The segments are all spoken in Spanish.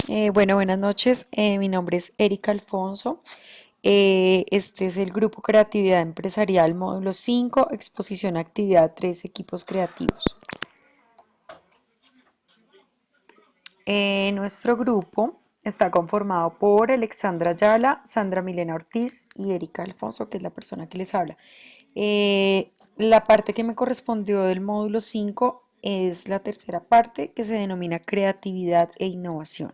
Buenas noches. Mi nombre es Erika Alfonso. Este es el Grupo Creatividad Empresarial Módulo 5, Exposición Actividad 3, Equipos Creativos. Nuestro grupo está conformado por Alexandra Ayala, Sandra Milena Ortiz y Erika Alfonso, que es la persona que les habla. La parte que me correspondió del módulo 5 es la tercera parte, que se denomina Creatividad e Innovación.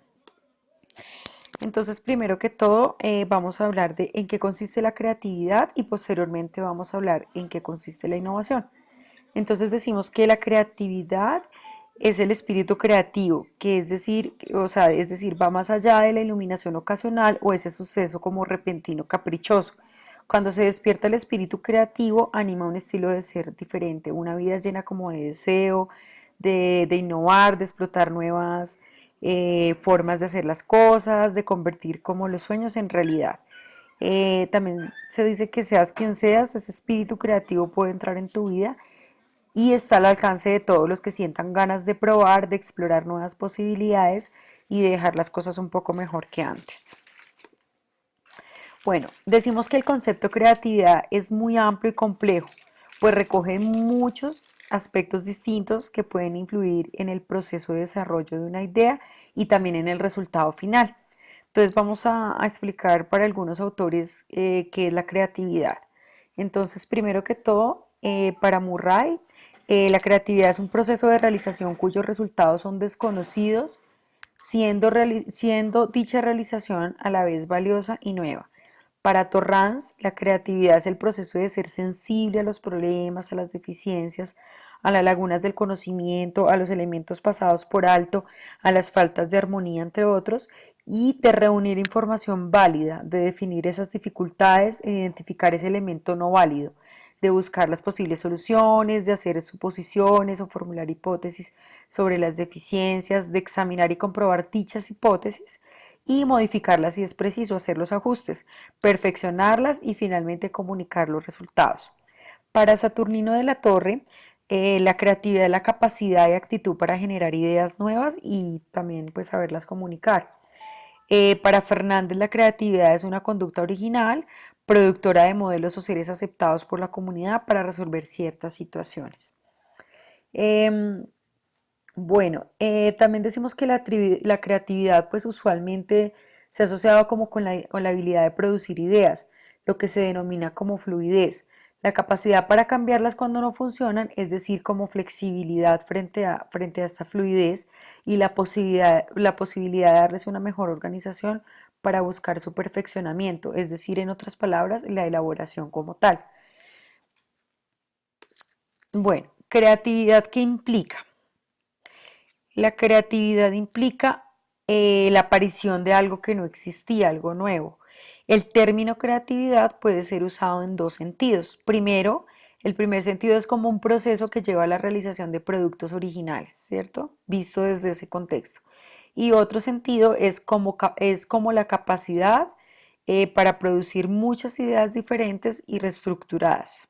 Entonces, primero que todo, vamos a hablar de en qué consiste la creatividad y posteriormente vamos a hablar en qué consiste la innovación. Entonces decimos que la creatividad es el espíritu creativo, que es decir, va más allá de la iluminación ocasional o ese suceso como repentino caprichoso. Cuando se despierta el espíritu creativo, anima un estilo de ser diferente, una vida llena como de deseo, de innovar, de explotar nuevas formas de hacer las cosas, de convertir como los sueños en realidad. También se dice que seas quien seas, ese espíritu creativo puede entrar en tu vida y está al alcance de todos los que sientan ganas de probar, de explorar nuevas posibilidades y de dejar las cosas un poco mejor que antes. Bueno, decimos que el concepto creatividad es muy amplio y complejo, pues recoge muchos aspectos distintos que pueden influir en el proceso de desarrollo de una idea y también en el resultado final. Entonces vamos a explicar para algunos autores qué es la creatividad. Entonces, primero que todo, para Murray, la creatividad es un proceso de realización cuyos resultados son desconocidos, siendo dicha realización a la vez valiosa y nueva. Para Torrance, la creatividad es el proceso de ser sensible a los problemas, a las deficiencias, a las lagunas del conocimiento, a los elementos pasados por alto, a las faltas de armonía, entre otros, y de reunir información válida, de definir esas dificultades e identificar ese elemento no válido, de buscar las posibles soluciones, de hacer suposiciones o formular hipótesis sobre las deficiencias, de examinar y comprobar dichas hipótesis y modificarlas si es preciso, hacer los ajustes, perfeccionarlas y finalmente comunicar los resultados. Para Saturnino de la Torre, la creatividad es la capacidad y actitud para generar ideas nuevas y también pues saberlas comunicar. Para Fernández, la creatividad es una conducta original, productora de modelos o seres aceptados por la comunidad para resolver ciertas situaciones. Eh, también decimos que la creatividad pues usualmente se ha asociado como con la habilidad de producir ideas, lo que se denomina como fluidez, la capacidad para cambiarlas cuando no funcionan, es decir, como flexibilidad frente a esta fluidez y la posibilidad de darles una mejor organización para buscar su perfeccionamiento, es decir, en otras palabras, la elaboración como tal. Bueno, creatividad, ¿qué implica? La creatividad implica la aparición de algo que no existía, algo nuevo. El término creatividad puede ser usado en dos sentidos. Primero, el primer sentido es como un proceso que lleva a la realización de productos originales, ¿cierto? Visto desde ese contexto. Y otro sentido es como la capacidad para producir muchas ideas diferentes y reestructuradas.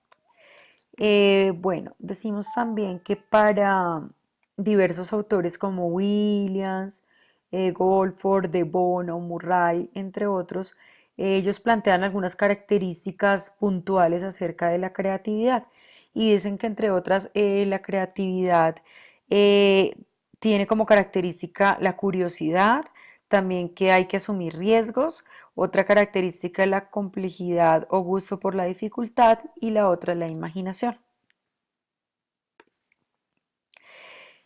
Decimos también que para diversos autores como Williams, Goldford, De Bono, Murray, entre otros, ellos plantean algunas características puntuales acerca de la creatividad y dicen que entre otras la creatividad eh, tiene como característica la curiosidad, también que hay que asumir riesgos, otra característica es la complejidad o gusto por la dificultad y la otra es la imaginación.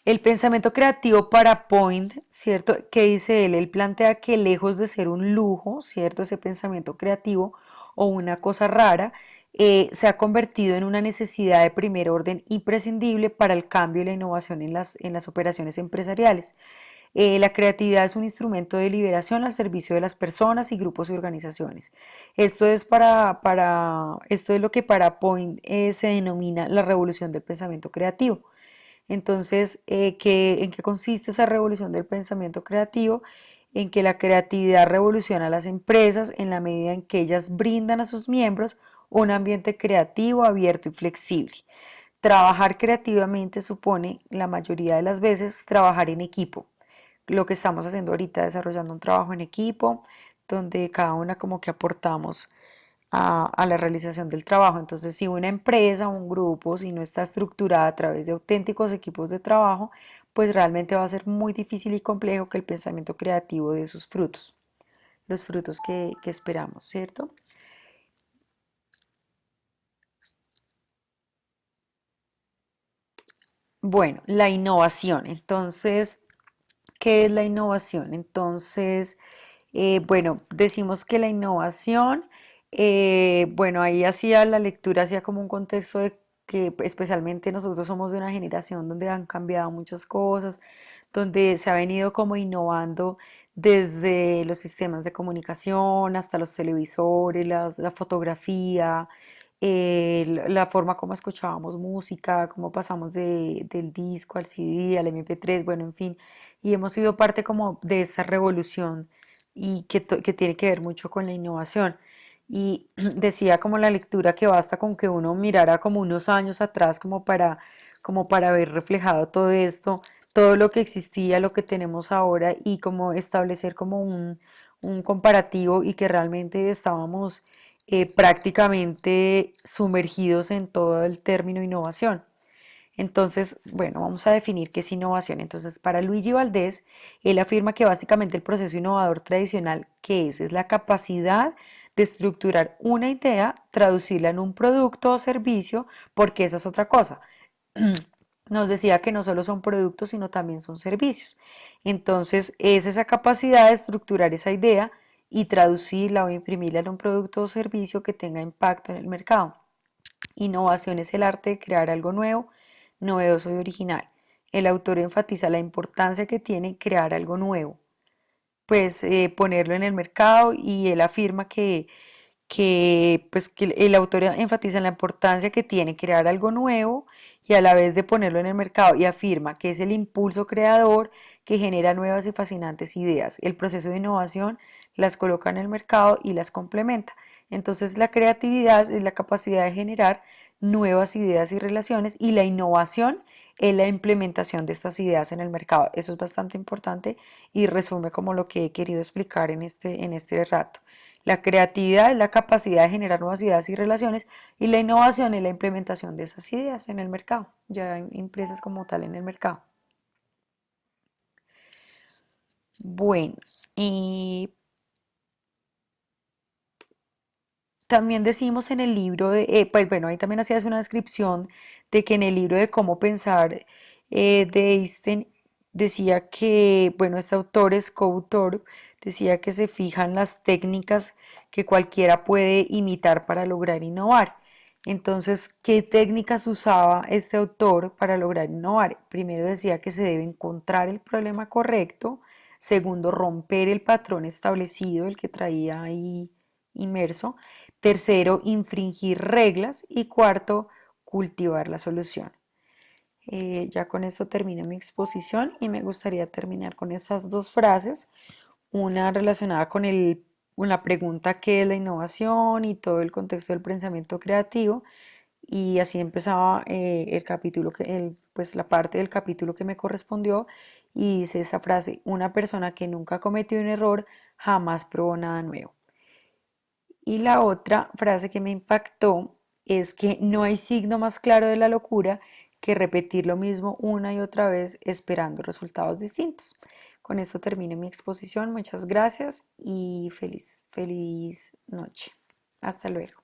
El pensamiento creativo para Point, ¿cierto? ¿Qué dice él? Él plantea que lejos de ser un lujo, ¿cierto? Ese pensamiento creativo o una cosa rara, se ha convertido en una necesidad de primer orden imprescindible para el cambio y la innovación en las operaciones empresariales. La creatividad es un instrumento de liberación al servicio de las personas y grupos y organizaciones. Esto es lo que para Point se denomina la revolución del pensamiento creativo. Entonces, ¿en qué consiste esa revolución del pensamiento creativo? En que la creatividad revoluciona a las empresas en la medida en que ellas brindan a sus miembros un ambiente creativo, abierto y flexible. Trabajar creativamente supone, la mayoría de las veces, trabajar en equipo, lo que estamos haciendo ahorita, desarrollando un trabajo en equipo, donde cada una como que aportamos a la realización del trabajo. Entonces, si una empresa o un grupo, si no está estructurada a través de auténticos equipos de trabajo, pues realmente va a ser muy difícil y complejo que el pensamiento creativo dé sus frutos, los frutos que esperamos, ¿cierto? Bueno, la innovación. Entonces, ¿qué es la innovación? Entonces, bueno, decimos que la innovación, bueno, ahí hacía la lectura, hacía como un contexto de que pues, especialmente nosotros somos de una generación donde han cambiado muchas cosas, donde se ha venido como innovando desde los sistemas de comunicación hasta los televisores, la fotografía, la forma como escuchábamos música, cómo pasamos del disco al CD, al MP3, bueno, en fin, y hemos sido parte como de esa revolución y que tiene que ver mucho con la innovación. Y decía como la lectura que basta con que uno mirara como unos años atrás como para ver reflejado todo esto, todo lo que existía, lo que tenemos ahora y como establecer como un comparativo y que realmente estábamos prácticamente sumergidos en todo el término innovación. Entonces, bueno, vamos a definir qué es innovación. Entonces, para Luigi Valdés, él afirma que básicamente el proceso innovador tradicional, ¿qué es? Es la capacidad de estructurar una idea, traducirla en un producto o servicio, porque esa es otra cosa. Nos decía que no solo son productos, sino también son servicios. Entonces, es esa capacidad de estructurar esa idea y traducirla o imprimirla en un producto o servicio que tenga impacto en el mercado. Innovación es el arte de crear algo nuevo, novedoso y original. El autor enfatiza la importancia que tiene crear algo nuevo, pues ponerlo en el mercado y él afirma que el autor enfatiza en la importancia que tiene crear algo nuevo y a la vez de ponerlo en el mercado y afirma que es el impulso creador que genera nuevas y fascinantes ideas. El proceso de innovación las coloca en el mercado y las complementa. Entonces la creatividad es la capacidad de generar nuevas ideas y relaciones y la innovación es la implementación de estas ideas en el mercado. Eso es bastante importante y resume como lo que he querido explicar en este rato. La creatividad es la capacidad de generar nuevas ideas y relaciones y la innovación es la implementación de esas ideas en el mercado, ya impresas como tal en el mercado. Bueno, y también decimos en el libro pues bueno, ahí también hacías una descripción de que en el libro de cómo pensar de Einstein decía que, bueno, este autor es coautor, decía que se fijan las técnicas que cualquiera puede imitar para lograr innovar. Entonces, ¿qué técnicas usaba este autor para lograr innovar? Primero decía que se debe encontrar el problema correcto, segundo, romper el patrón establecido, el que traía ahí inmerso, tercero, infringir reglas y cuarto, cultivar la solución. Ya con esto termino mi exposición y me gustaría terminar con estas dos frases, una relacionada con la pregunta qué es la innovación y todo el contexto del pensamiento creativo y así empezaba el capítulo, pues la parte del capítulo que me correspondió y dice esta frase, una persona que nunca cometió un error jamás probó nada nuevo. Y la otra frase que me impactó es que no hay signo más claro de la locura que repetir lo mismo una y otra vez esperando resultados distintos. Con esto termino mi exposición. Muchas gracias y feliz noche. Hasta luego.